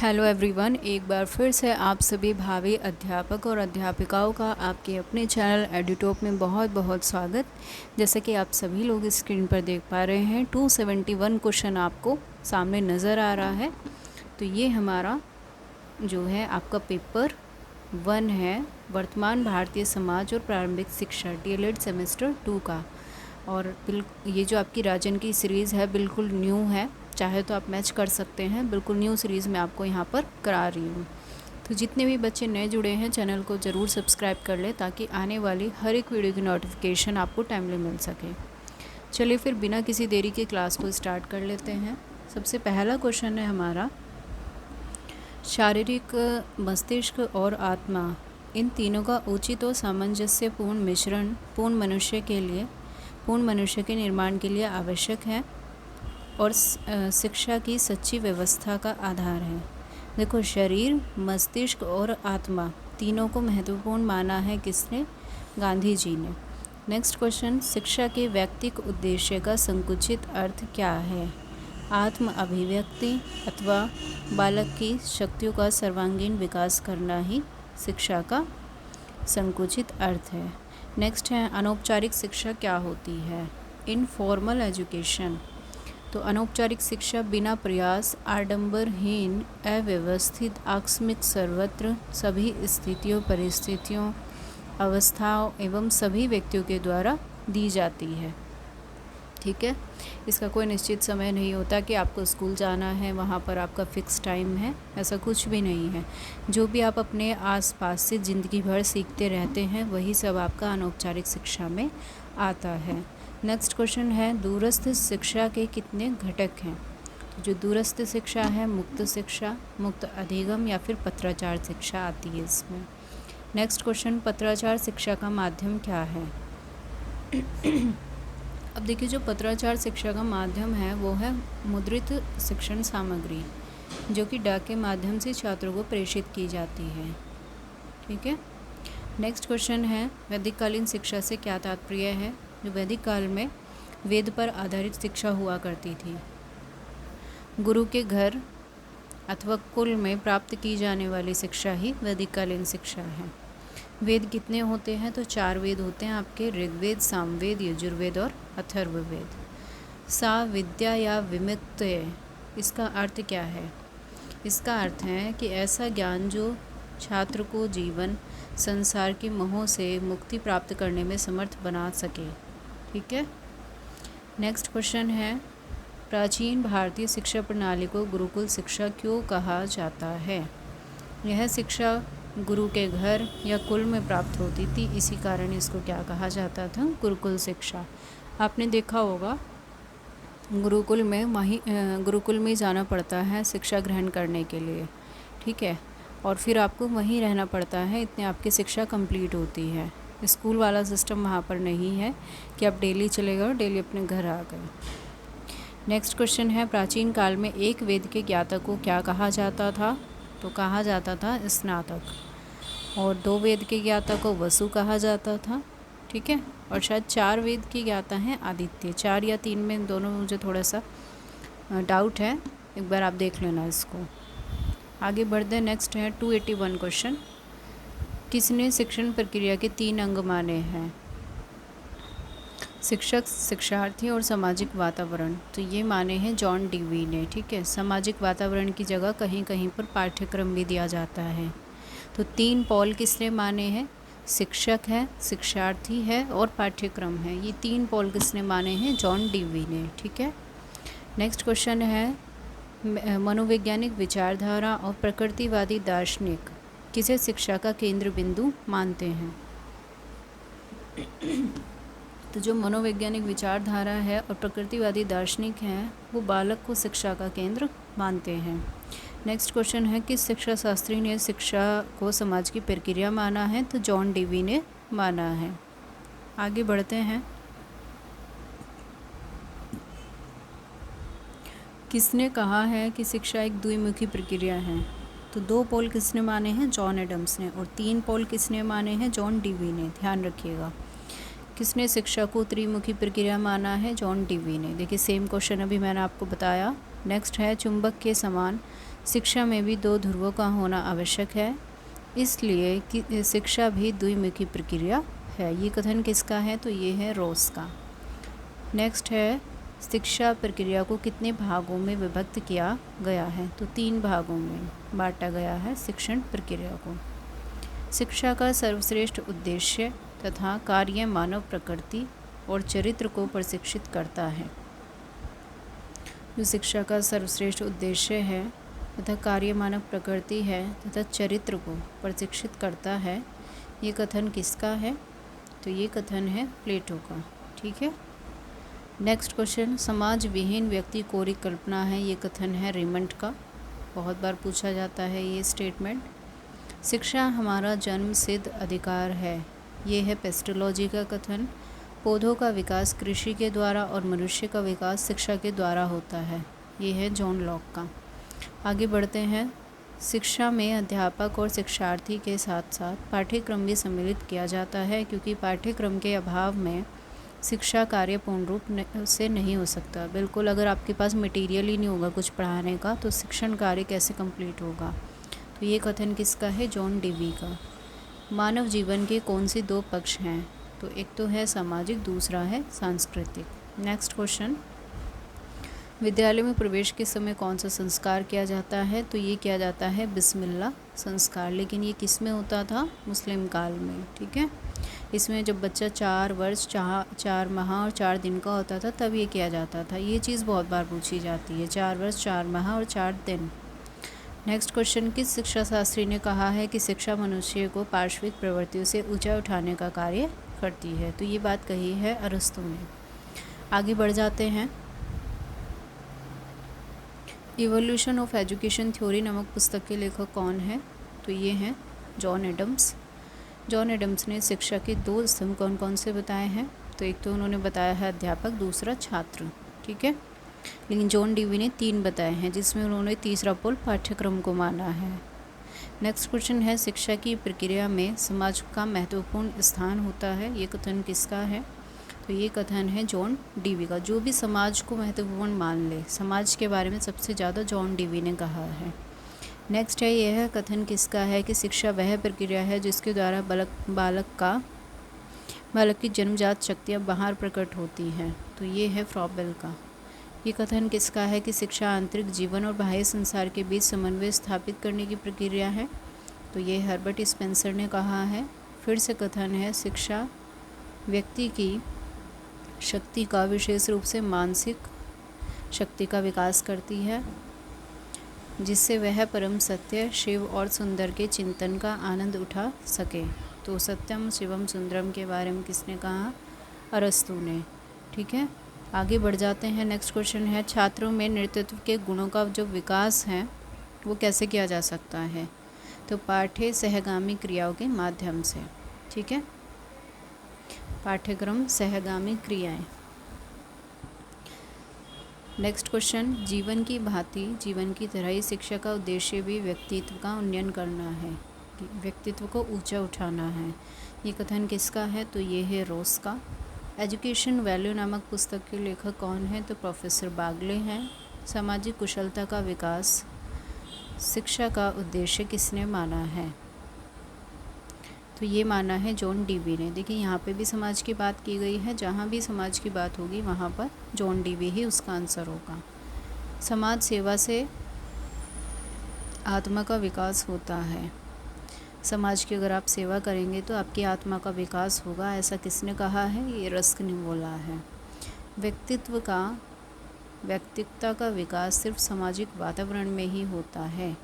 Hello everyone, एक बार फिर से आप सभी भावी अध्यापक और अध्यापिकाओं का आपके अपने चैनल एडुटॉप में बहुत बहुत स्वागत। जैसे कि आप सभी लोग स्क्रीन पर देख पा रहे हैं 271 क्वेश्चन आपको सामने नज़र आ रहा है। तो ये हमारा जो है आपका पेपर 1 है, वर्तमान भारतीय समाज और प्रारंभिक शिक्षा DLED सेमेस्टर 2 का। और ये जो आपकी राजन की सीरीज़ है बिल्कुल न्यू है, चाहे तो आप मैच कर सकते हैं। बिल्कुल न्यू सीरीज़ मैं आपको यहाँ पर करा रही हूँ। तो जितने भी बच्चे नए जुड़े हैं चैनल को ज़रूर सब्सक्राइब कर लें ताकि आने वाली हर एक वीडियो की नोटिफिकेशन आपको टाइमली मिल सके। चलिए फिर बिना किसी देरी के क्लास को स्टार्ट कर लेते हैं। सबसे पहला क्वेश्चन है हमारा, शारीरिक, मस्तिष्क और आत्मा, इन तीनों का उचित और सामंजस्यपूर्ण मिश्रण पूर्ण मनुष्य के निर्माण के लिए आवश्यक है और शिक्षा की सच्ची व्यवस्था का आधार है। देखो, शरीर, मस्तिष्क और आत्मा तीनों को महत्वपूर्ण माना है किसने? गांधी जी ने। नेक्स्ट क्वेश्चन, शिक्षा के व्यक्तिक उद्देश्य का संकुचित अर्थ क्या है? आत्म अभिव्यक्ति अथवा बालक की शक्तियों का सर्वांगीण विकास करना ही शिक्षा का संकुचित अर्थ है। नेक्स्ट है, अनौपचारिक शिक्षा क्या होती है? Informal education. तो अनौपचारिक शिक्षा बिना प्रयास, आडंबरहीन, अव्यवस्थित, आकस्मिक, सर्वत्र, सभी स्थितियों, परिस्थितियों, अवस्थाओं एवं सभी व्यक्तियों के द्वारा दी जाती है। ठीक है, इसका कोई निश्चित समय नहीं होता कि आपको स्कूल जाना है, वहाँ पर आपका फिक्स टाइम है, ऐसा कुछ भी नहीं है। जो भी आप अपने आसपास से ज़िंदगी भर सीखते रहते हैं वही सब आपका अनौपचारिक शिक्षा में आता है। नेक्स्ट क्वेश्चन है, दूरस्थ शिक्षा के कितने घटक हैं? जो दूरस्थ शिक्षा है, मुक्त शिक्षा, मुक्त अधिगम या फिर पत्राचार शिक्षा आती है इसमें। नेक्स्ट क्वेश्चन, पत्राचार शिक्षा का माध्यम क्या है? अब देखिए, जो पत्राचार शिक्षा का माध्यम है वो है मुद्रित शिक्षण सामग्री, जो कि डाक के माध्यम से छात्रों को प्रेषित की जाती है। ठीक है। नेक्स्ट क्वेश्चन है, वैदिक कालीन शिक्षा से क्या तात्पर्य है? जो वैदिक काल में वेद पर आधारित शिक्षा हुआ करती थी, गुरु के घर अथवा कुल में प्राप्त की जाने वाली शिक्षा ही वैदिक कालीन शिक्षा है। वेद कितने होते हैं? तो 4 वेद होते हैं आपके, ऋग्वेद, सामवेद, यजुर्वेद और अथर्ववेद। सा विद्या या विमुक्त, इसका अर्थ क्या है? इसका अर्थ है कि ऐसा ज्ञान जो छात्र को जीवन संसार के मोह से मुक्ति प्राप्त करने में समर्थ बना सके। ठीक है। नेक्स्ट क्वेश्चन है, प्राचीन भारतीय शिक्षा प्रणाली को गुरुकुल शिक्षा क्यों कहा जाता है? यह शिक्षा गुरु के घर या कुल में प्राप्त होती थी, इसी कारण इसको क्या कहा जाता था? गुरुकुल शिक्षा। आपने देखा होगा गुरुकुल में जाना पड़ता है शिक्षा ग्रहण करने के लिए। ठीक है, और फिर आपको वहीं रहना पड़ता है, इतने आपकी शिक्षा कंप्लीट होती है। स्कूल वाला सिस्टम वहाँ पर नहीं है कि आप डेली चले गए और डेली अपने घर आ गए। नेक्स्ट क्वेश्चन है, प्राचीन काल में एक वेद के ज्ञाता को क्या कहा जाता था? तो कहा जाता था स्नातक। और 2 वेद के ज्ञाता को वसु कहा जाता था। ठीक है, और शायद 4 वेद के ज्ञाता हैं आदित्य। 4 या 3 में दोनों मुझे थोड़ा सा डाउट है, एक बार आप देख लेना इसको। आगे बढ़ते हैं। नेक्स्ट है 281 क्वेश्चन, किसने शिक्षण प्रक्रिया के 3 अंग माने हैं? शिक्षक, शिक्षार्थी और सामाजिक वातावरण। तो ये माने हैं जॉन डीवी ने। ठीक है, सामाजिक वातावरण की जगह कहीं कहीं पर पाठ्यक्रम भी दिया जाता है। तो 3 पॉल किसने माने हैं? शिक्षक है, शिक्षार्थी है और पाठ्यक्रम है। ये 3 पॉल किसने माने हैं? जॉन डीवी ने। ठीक है। नेक्स्ट क्वेश्चन है, मनोवैज्ञानिक विचारधारा और प्रकृतिवादी दार्शनिक किसे शिक्षा का केंद्र बिंदु मानते हैं? तो जो मनोवैज्ञानिक विचारधारा है और प्रकृतिवादी दार्शनिक हैं वो बालक को शिक्षा का केंद्र मानते हैं। नेक्स्ट क्वेश्चन है, किस शिक्षा शास्त्री ने शिक्षा को समाज की प्रक्रिया माना है? तो जॉन डीवी ने माना है। आगे बढ़ते हैं। किसने कहा है कि शिक्षा एक द्विमुखी प्रक्रिया है? तो 2 पोल किसने माने हैं? जॉन एडम्स ने। और 3 पोल किसने माने हैं? जॉन डीवी ने। ध्यान रखिएगा। किसने शिक्षा को त्रिमुखी प्रक्रिया माना है? जॉन डीवी ने। देखिए, सेम क्वेश्चन अभी मैंने आपको बताया। नेक्स्ट है, चुंबक के समान शिक्षा में भी दो ध्रुवों का होना आवश्यक है, इसलिए कि शिक्षा भी द्विमुखी प्रक्रिया है। ये कथन किसका है? तो ये है रोस का। नेक्स्ट है, शिक्षा प्रक्रिया को कितने भागों में विभक्त किया गया है? तो 3 भागों में बांटा गया है शिक्षण प्रक्रिया को। शिक्षा का सर्वश्रेष्ठ उद्देश्य तथा कार्य मानव प्रकृति और चरित्र को प्रशिक्षित करता है। जो शिक्षा का सर्वश्रेष्ठ उद्देश्य है तथा कार्य मानव प्रकृति है तथा चरित्र को प्रशिक्षित करता है, ये कथन किसका है? तो ये कथन है प्लेटो का। ठीक है। नेक्स्ट क्वेश्चन, समाज विहीन व्यक्ति कोरी कल्पना है, ये कथन है रेमंड का। बहुत बार पूछा जाता है ये स्टेटमेंट। शिक्षा हमारा जन्म सिद्ध अधिकार है, ये है पेस्टोलॉजी का कथन। पौधों का विकास कृषि के द्वारा और मनुष्य का विकास शिक्षा के द्वारा होता है, ये है जॉन लॉक का। आगे बढ़ते हैं। शिक्षा में अध्यापक और शिक्षार्थी के साथ साथ पाठ्यक्रम भी सम्मिलित किया जाता है, क्योंकि पाठ्यक्रम के अभाव में शिक्षा कार्य पूर्ण रूप से नहीं हो सकता। बिल्कुल, अगर आपके पास मटेरियल ही नहीं होगा कुछ पढ़ाने का तो शिक्षण कार्य कैसे कंप्लीट होगा? तो ये कथन किसका है? जॉन डेवी का। मानव जीवन के कौन से 2 पक्ष हैं? तो एक तो है सामाजिक, दूसरा है सांस्कृतिक। नेक्स्ट क्वेश्चन, विद्यालय में प्रवेश के समय कौन सा संस्कार किया जाता है? तो ये किया जाता है बिस्मिल्लाह संस्कार, लेकिन ये किस में होता था? मुस्लिम काल में। ठीक है। इसमें जब बच्चा 4 वर्ष 4 माह और 4 दिन का होता था तब ये किया जाता था। ये चीज़ बहुत बार पूछी जाती है, 4 वर्ष 4 माह और 4 दिन। नेक्स्ट क्वेश्चन, किस शिक्षा शास्त्री ने कहा है कि शिक्षा मनुष्य को पार्श्विक प्रवृत्तियों से ऊंचा उठाने का कार्य करती है? तो ये बात कही है अरस्तु ने। आगे बढ़ जाते हैं। इवोल्यूशन ऑफ एजुकेशन थ्योरी नामक पुस्तक के लेखक कौन है? तो ये हैं जॉन एडम्स। जॉन एडम्स ने शिक्षा के 2 स्तंभ कौन कौन से बताए हैं? तो एक तो उन्होंने बताया है अध्यापक, दूसरा छात्र। ठीक है। लेकिन जॉन डेवी ने 3 बताए हैं, जिसमें उन्होंने तीसरा पोल पाठ्यक्रम को माना है। नेक्स्ट क्वेश्चन है, शिक्षा की प्रक्रिया में समाज का महत्वपूर्ण स्थान होता है, ये कथन किसका है? तो ये कथन है जॉन डेवी का। जो भी समाज को महत्वपूर्ण मान ले, समाज के बारे में सबसे ज़्यादा जॉन डेवी ने कहा है। नेक्स्ट है, यह कथन किसका है कि शिक्षा वह प्रक्रिया है जिसके द्वारा बालक की जन्मजात शक्तियाँ बाहर प्रकट होती हैं? तो ये है फ्रॉबेल का। ये कथन किसका है कि शिक्षा आंतरिक जीवन और बाह्य संसार के बीच समन्वय स्थापित करने की प्रक्रिया है? तो ये हर्बर्ट स्पेंसर ने कहा है। फिर से कथन है, शिक्षा व्यक्ति की शक्ति का, विशेष रूप से मानसिक शक्ति का विकास करती है, जिससे वह परम सत्य, शिव और सुंदर के चिंतन का आनंद उठा सके। तो सत्यम शिवम सुंदरम के बारे में किसने कहा? अरस्तु ने। ठीक है। आगे बढ़ जाते हैं। नेक्स्ट क्वेश्चन है, छात्रों में नेतृत्व के गुणों का जो विकास है वो कैसे किया जा सकता है? तो पाठ्य सहगामी क्रियाओं के माध्यम से। ठीक है। पाठ्यक्रम सहगामी क्रियाएं। नेक्स्ट क्वेश्चन, जीवन की भांति, जीवन की तरह ही शिक्षा का उद्देश्य भी व्यक्तित्व का उन्नयन करना है, व्यक्तित्व को ऊंचा उठाना है। ये कथन किसका है? तो ये है रोस का। एजुकेशन वैल्यू नामक पुस्तक के लेखक कौन है? तो प्रोफेसर बागले हैं। सामाजिक कुशलता का विकास शिक्षा का उद्देश्य किसने माना है? तो ये माना है जॉन डेवी ने। देखिए यहाँ पे भी समाज की बात की गई है, जहाँ भी समाज की बात होगी वहाँ पर जॉन डेवी ही उसका आंसर होगा। समाज सेवा से आत्मा का विकास होता है। समाज की अगर आप सेवा करेंगे तो आपकी आत्मा का विकास होगा, ऐसा किसने कहा है? ये रस्क ने बोला है। व्यक्तित्व का विकास सिर्फ सामाजिक वातावरण में ही होता है।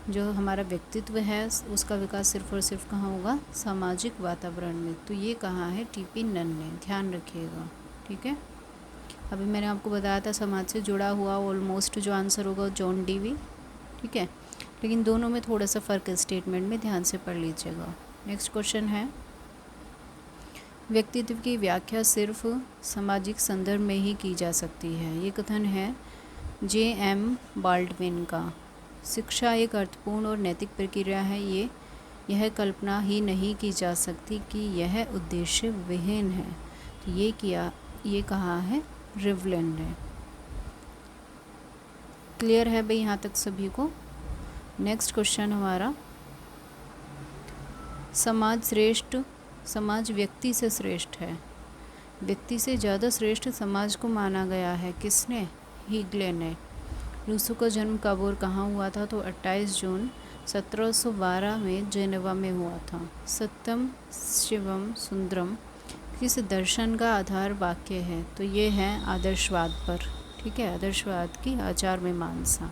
जो हमारा व्यक्तित्व है उसका विकास सिर्फ और सिर्फ कहाँ होगा? सामाजिक वातावरण में। तो ये कहा है टीपी नन ने, ध्यान रखिएगा। ठीक है। अभी मैंने आपको बताया था समाज से जुड़ा हुआ ऑलमोस्ट जो आंसर होगा जॉन डेवी। ठीक है। लेकिन दोनों में थोड़ा सा फ़र्क है, स्टेटमेंट में ध्यान से पढ़ लीजिएगा। नेक्स्ट क्वेश्चन है, व्यक्तित्व की व्याख्या सिर्फ सामाजिक संदर्भ में ही की जा सकती है। ये कथन है J.M. बाल्डविन का। शिक्षा एक अर्थपूर्ण और नैतिक प्रक्रिया है, यह कल्पना ही नहीं की जा सकती कि यह उद्देश्य विहीन है। तो ये कहा है रिवलिन ने। क्लियर है भाई यहाँ तक सभी को? नेक्स्ट क्वेश्चन हमारा, समाज श्रेष्ठ, समाज व्यक्ति से श्रेष्ठ है। व्यक्ति से ज़्यादा श्रेष्ठ समाज को माना गया है। किसने? हीगले ने। रूसो का जन्म कब और कहाँ हुआ था? तो 28 जून 1712 में जेनेवा में हुआ था। सत्यम शिवम सुंदरम किस दर्शन का आधार वाक्य है? तो ये है आदर्शवाद पर। ठीक है, आदर्शवाद की आचार मीमांसा।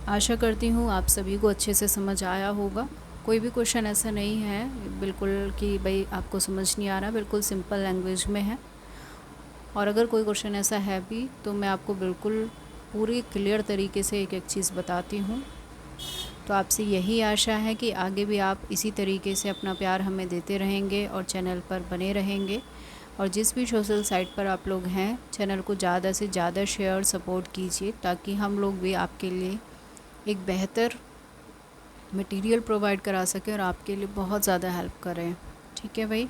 आशा करती हूँ आप सभी को अच्छे से समझ आया होगा। कोई भी क्वेश्चन ऐसा नहीं है बिल्कुल कि भाई आपको समझ नहीं आ रहा, बिल्कुल सिंपल लैंग्वेज में है। और अगर कोई क्वेश्चन ऐसा है भी तो मैं आपको बिल्कुल पूरी क्लियर तरीके से एक एक चीज़ बताती हूँ। तो आपसे यही आशा है कि आगे भी आप इसी तरीके से अपना प्यार हमें देते रहेंगे और चैनल पर बने रहेंगे। और जिस भी सोशल साइट पर आप लोग हैं, चैनल को ज़्यादा से ज़्यादा शेयर और सपोर्ट कीजिए, ताकि हम लोग भी आपके लिए एक बेहतर मटेरियल प्रोवाइड करा सकें और आपके लिए बहुत ज़्यादा हेल्प करें। ठीक है भाई।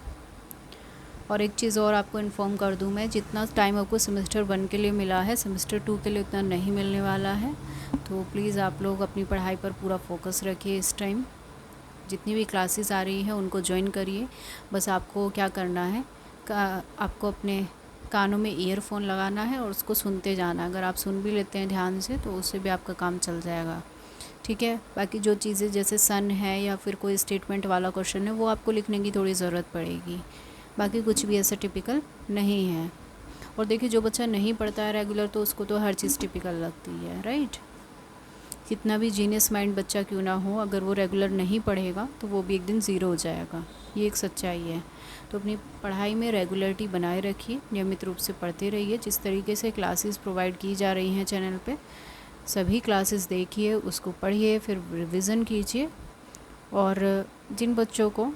और एक चीज़ और आपको इन्फॉर्म कर दूं मैं, जितना टाइम आपको सेमेस्टर 1 के लिए मिला है, सेमेस्टर 2 के लिए उतना नहीं मिलने वाला है। तो प्लीज़ आप लोग अपनी पढ़ाई पर पूरा फोकस रखिए इस टाइम। जितनी भी क्लासेस आ रही हैं उनको ज्वाइन करिए। बस आपको क्या करना है, आपको अपने कानों में ईयरफोन लगाना है और उसको सुनते जाना। अगर आप सुन भी लेते हैं ध्यान से तो उससे भी आपका काम चल जाएगा। ठीक है। बाकी जो चीज़ें जैसे सन है या फिर कोई स्टेटमेंट वाला क्वेश्चन है वो आपको लिखने की थोड़ी ज़रूरत पड़ेगी। बाकी कुछ भी ऐसा टिपिकल नहीं है। और देखिए, जो बच्चा नहीं पढ़ता है रेगुलर तो उसको तो हर चीज़ टिपिकल लगती है, राइट। कितना भी जीनियस माइंड बच्चा क्यों ना हो, अगर वो रेगुलर नहीं पढ़ेगा तो वो भी एक दिन ज़ीरो हो जाएगा। ये एक सच्चाई है। तो अपनी पढ़ाई में रेगुलरिटी बनाए रखिए, नियमित रूप से पढ़ते रहिए। जिस तरीके से क्लासेस प्रोवाइड की जा रही हैं चैनल पे, सभी क्लासेस देखिए, उसको पढ़िए, फिर रिवीजन कीजिए। और जिन बच्चों को,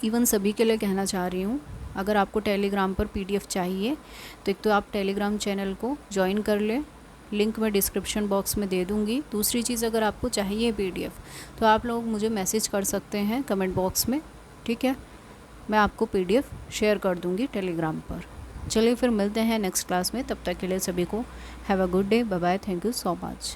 इवन सभी के लिए कहना चाह रही हूँ, अगर आपको टेलीग्राम पर PDF चाहिए तो एक तो आप टेलीग्राम चैनल को ज्वाइन कर लें, लिंक मैं डिस्क्रिप्शन बॉक्स में दे दूँगी। दूसरी चीज़, अगर आपको चाहिए PDF तो आप लोग मुझे मैसेज कर सकते हैं कमेंट बॉक्स में। ठीक है, मैं आपको PDF शेयर कर दूँगी टेलीग्राम पर। चलिए फिर मिलते हैं नेक्स्ट क्लास में। तब तक के लिए सभी को have a good day, bye bye, thank you so much.